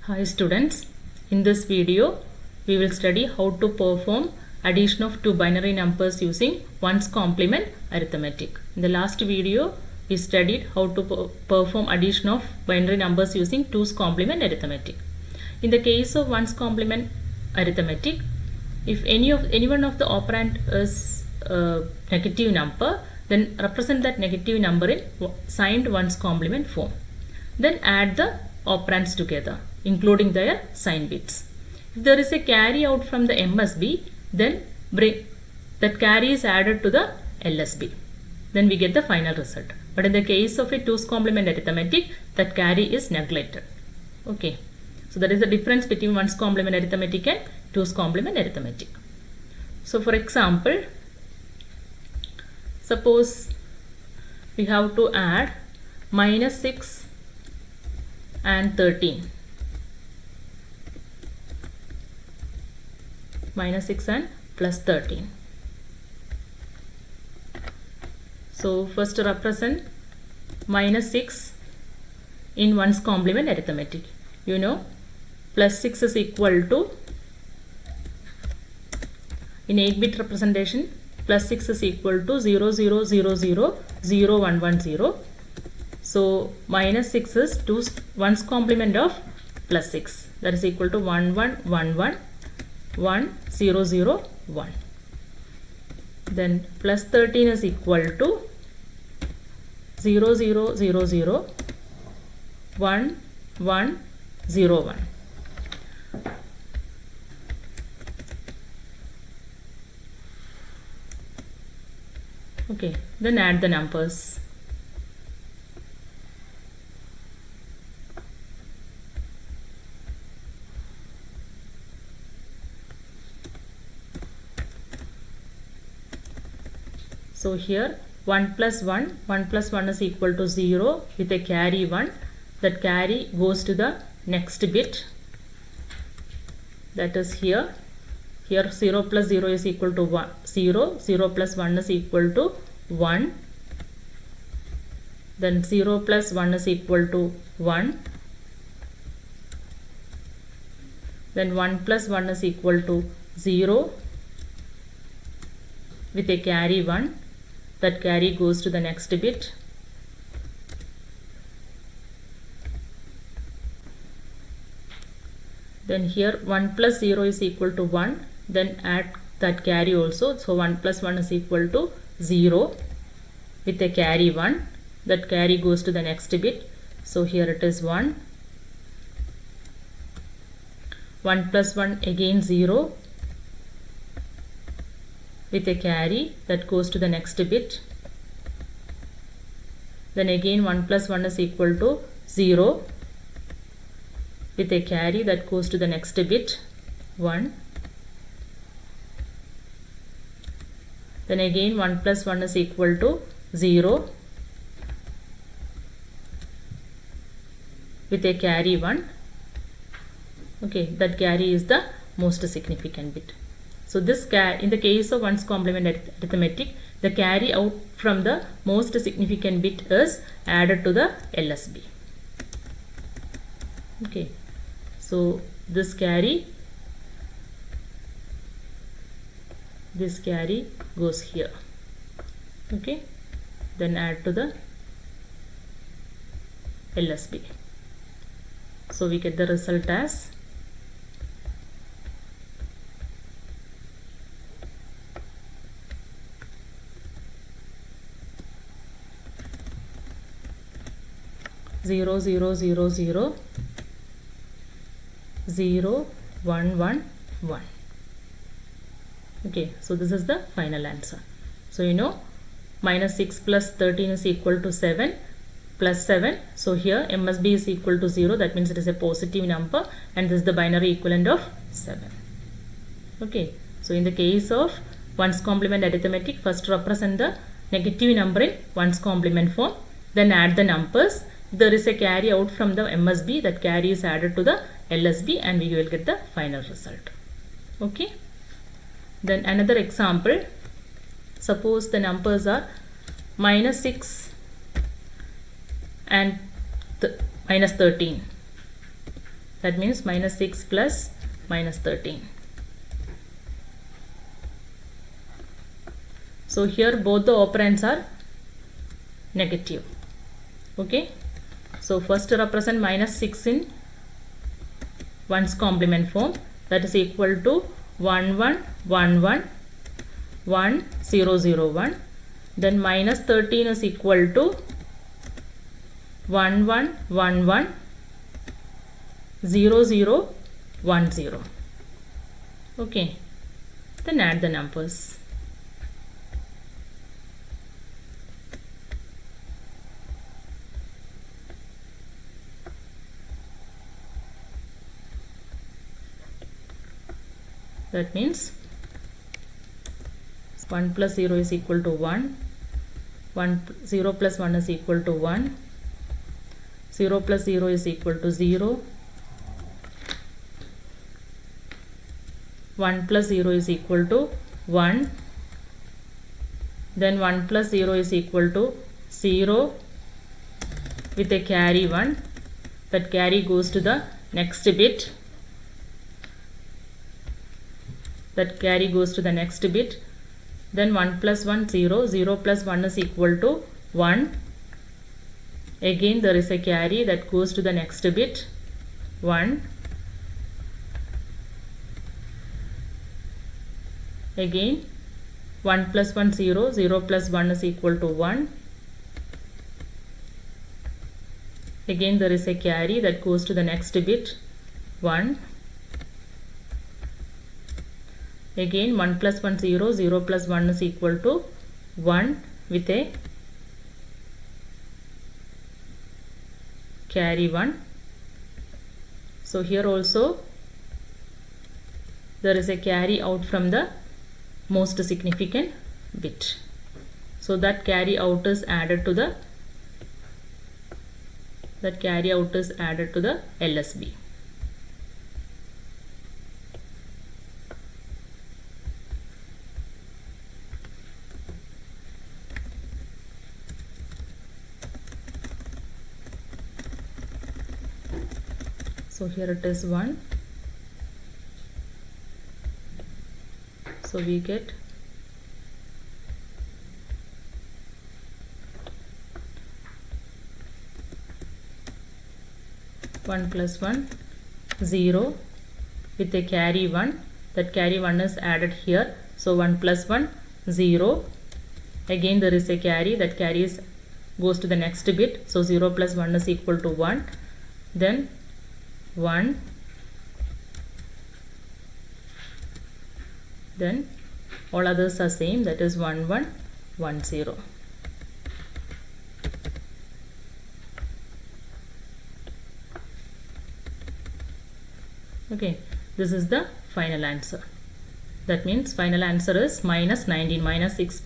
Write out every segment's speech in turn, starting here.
Hi students, in this video we will study how to perform addition of two binary numbers using ones complement arithmetic. In the last video we studied how to perform addition of binary numbers using two's complement arithmetic. In the case of ones complement arithmetic, if any one of the operand is a negative number, then represent that negative number in signed ones complement form. Then add the operands together, including their sign bits. If there is a carry out from the MSB, then that carry is added to the LSB. Then we get the final result. But in the case of a two's complement arithmetic, that carry is neglected. Okay. So that is the difference between ones complement arithmetic and two's complement arithmetic. So for example, suppose we have to add minus 6 and 13. Minus 6 and plus 13. So first represent minus 6 in ones complement arithmetic. You know, plus 6 is equal to, in 8-bit representation, plus 6 is equal to 0, 0, 0, 0, 0, 1, 1, 0. So minus 6 is ones complement of plus 6. That is equal to 1, 1, 1, 1, 1, 0, 0, 1. Then plus 13 is equal to 0, 0, 0, 0, 1, 1, 0, 1. Okay, then add the numbers. So here 1 plus 1 is equal to 0 with a carry 1. That carry goes to the next bit. That is here. Here 0 plus 0 is equal to 1, 0. 0 plus 1 is equal to 1. Then 0 plus 1 is equal to 1. Then 1 plus 1 is equal to 0 with a carry 1. That carry goes to the next bit. Then here 1 plus 0 is equal to 1. Then add that carry also. So 1 plus 1 is equal to 0 with a carry 1. That carry goes to the next bit. So here it is 1. 1 plus 1 again 0 with a carry that goes to the next bit. Then again 1 plus 1 is equal to 0 with a carry that goes to the next bit, 1. Then again 1 plus 1 is equal to 0 with a carry 1. Okay, that carry is the most significant bit. So this in the case of ones complement arithmetic, the carry out from the most significant bit is added to the LSB. Okay, so this carry goes here. Okay, then add to the LSB. So we get the result as 0, 0, 0, 0, 0, 1, 1, 1. Okay, so this is the final answer. So you know, minus 6 plus 13 is equal to 7 plus 7. So here MSB is equal to 0. That means it is a positive number, and this is the binary equivalent of 7. Okay, so in the case of ones complement arithmetic, first represent the negative number in ones complement form, then add the numbers. There is a carry out from the MSB, that carry is added to the LSB, and we will get the final result. Okay. Then another example, suppose the numbers are minus 6 and minus 13. That means minus 6 plus minus 13. So here both the operands are negative. Okay. So first represent minus 6 in 1's complement form, that is equal to 1 1 1 1 1 0 0 1. Then minus 13 is equal to 1 1 1 1 0 0 1 0. Okay. Then add the numbers. That means 1 plus 0 is equal to 1, 0 plus 1 is equal to 1, 0 plus 0 is equal to 0, 1 plus 0 is equal to 1, then 1 plus 0 is equal to 0 with a carry 1. That carry goes to the next bit. That carry goes to the next bit. Then 1 plus 1 0, 0 plus 1 is equal to 1. Again there is a carry that goes to the next bit, 1. Again 1 plus 1 0, 0 plus 1 is equal to 1. Again there is a carry that goes to the next bit, 1. Again 1 plus 1 0, 0 plus 1 is equal to 1 with a carry 1. So here also there is a carry out from the most significant bit. So that carry out is added to the LSB. So here it is 1. So we get one plus 1 0 with a carry 1. That carry 1 is added here. So 1 plus 1 0. Again there is a carry. That carry goes to the next bit. So 0 plus 1 is equal to 1. Then 1. Then all others are same, that is 1 1 1 0. Okay, this is the final answer. That means final answer is minus 19. Minus 6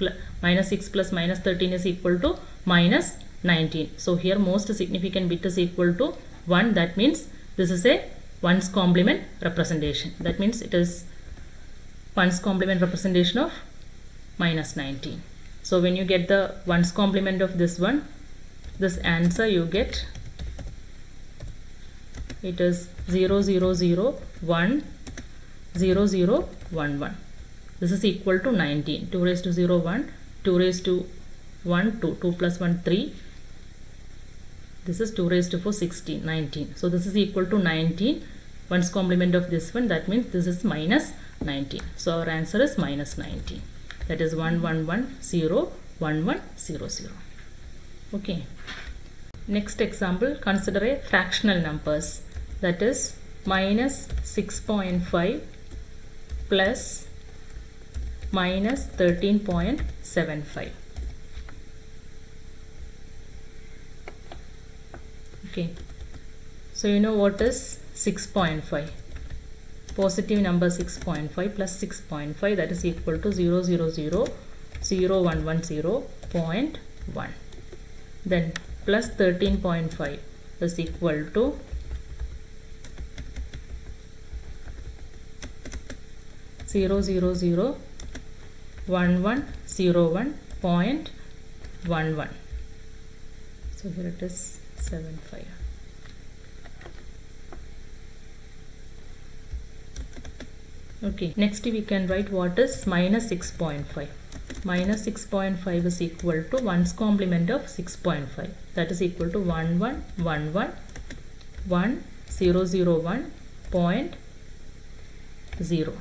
plus minus 13 is equal to minus 19. So here most significant bit is equal to 1. That means this is a 1's complement representation. That means it is 1's complement representation of minus 19. So when you get the 1's complement of this one, this answer you get, it is 0 0 0 1 0 0 1 1. This is equal to 19. 2 raised to 0 1, 2 raised to 1 2, 2 plus 1 3. This is 2 raised to 4 16, 19. So this is equal to 19. 1's complement of this one, that means this is minus 19. So our answer is minus 19. That is 1 1 1 0 1 1 0 0. Okay. Next example, consider a fractional numbers, that is minus 6.5 plus minus 13.75. Okay, so you know what is 6.5? Positive number 6.5 plus 6.5, that is equal to 0 0 0 0 1 1 0.1. Then plus 13.5 is equal to 0 0 0 1 1 0 1.11. So here it is 7 5. Okay, next we can write what is minus 6.5. Minus 6.5 is equal to 1's complement of 6.5. That is equal to 11111001.0.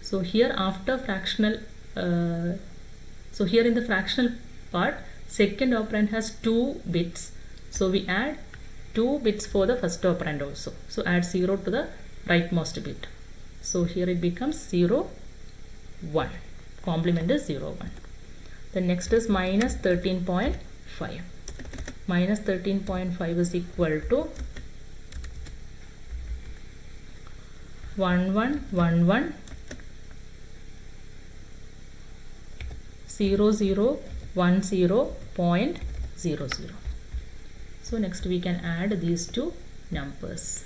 So here after fractional, so here in the fractional part, second operand has 2 bits. So we add 2 bits for the first operand also. So add 0 to the rightmost bit. So here it becomes 0, 1. Complement is 0, 1. The next is minus 13.5. Minus 13.5 is equal to 11110010.00. So next we can add these two numbers.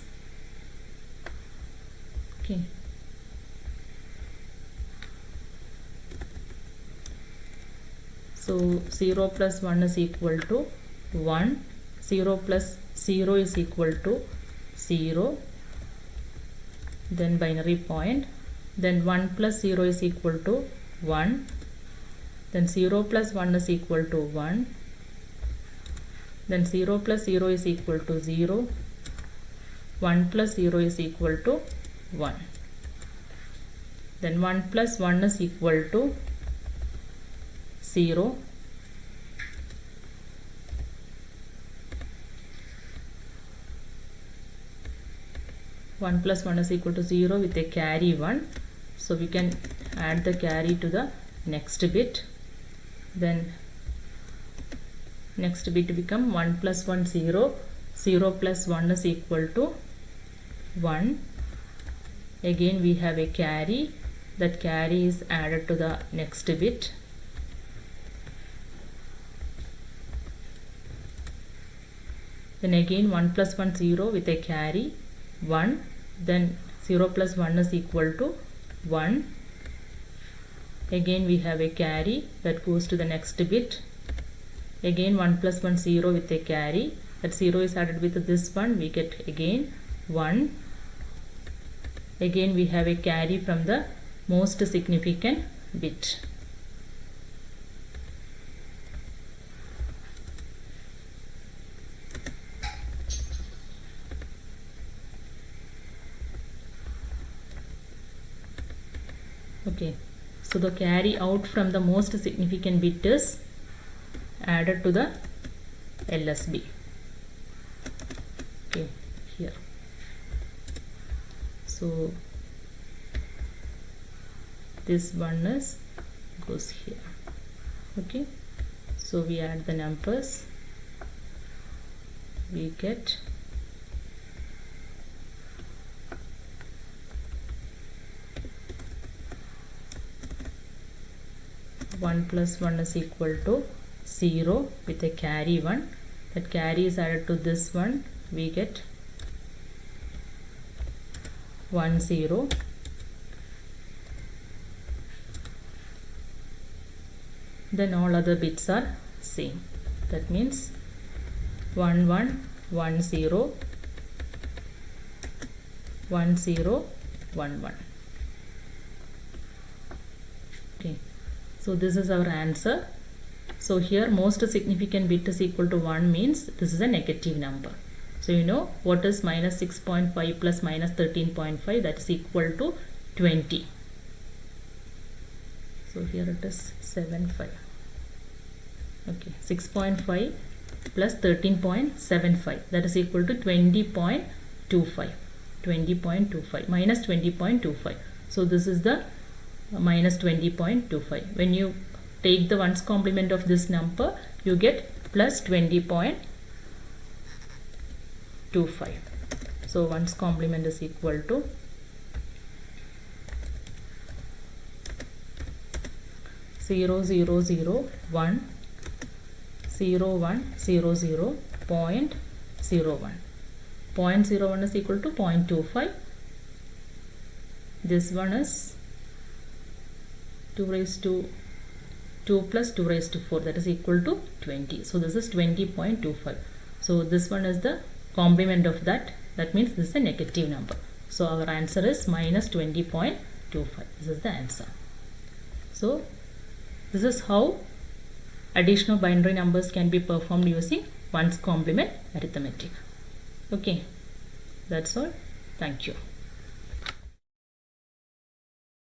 Okay. So 0 plus 1 is equal to 1. 0 plus 0 is equal to 0. Then binary point. Then 1 plus 0 is equal to 1. Then 0 plus 1 is equal to 1. Then 0 plus 0 is equal to 0. 1 plus 0 is equal to 1. Then 1 plus 1 is equal to 0. One plus 1 is equal to 0 with a carry 1. So we can add the carry to the next bit. Then next bit become 1 plus 1 0. 0 plus 1 is equal to 1. Again we have a carry. That carry is added to the next bit. Then again 1 plus 1 0 with a carry 1. Then 0 plus 1 is equal to 1. Again we have a carry that goes to the next bit. Again 1 plus 1 0 with a carry. That 0 is added with this one. We get again 1. Again we have a carry from the most significant bit. Okay, so the carry out from the most significant bit is added to the LSB. Okay, here. So this one is goes here. Okay, so we add the numbers. We get 1 plus 1 is equal to 0 with a carry 1. That carry is added to this one. We get 1 0. Then all other bits are same. That means 1 1 1 0 1 0 1 1. Okay. So this is our answer. So here most significant bit is equal to 1 means this is a negative number. So you know what is minus 6.5 plus minus 13.5, that is equal to 20. So here it is 7.5. Okay, 6.5 plus 13.75, that is equal to 20.25. 20.25 minus 20.25. So this is the minus 20.25. When you take the ones complement of this number, you get plus 20.25. So ones complement is equal to 0 0 0 1 0 1 0 0 0.01. 0.01 is equal to 0.25. This one is 2 raised to 2 plus 2 raised to 4, that is equal to 20. So this is 20.25. So this one is the complement of that. That means this is a negative number. So our answer is minus 20.25. This is the answer. So this is how addition of binary numbers can be performed using ones complement arithmetic. Okay, that's all. Thank you.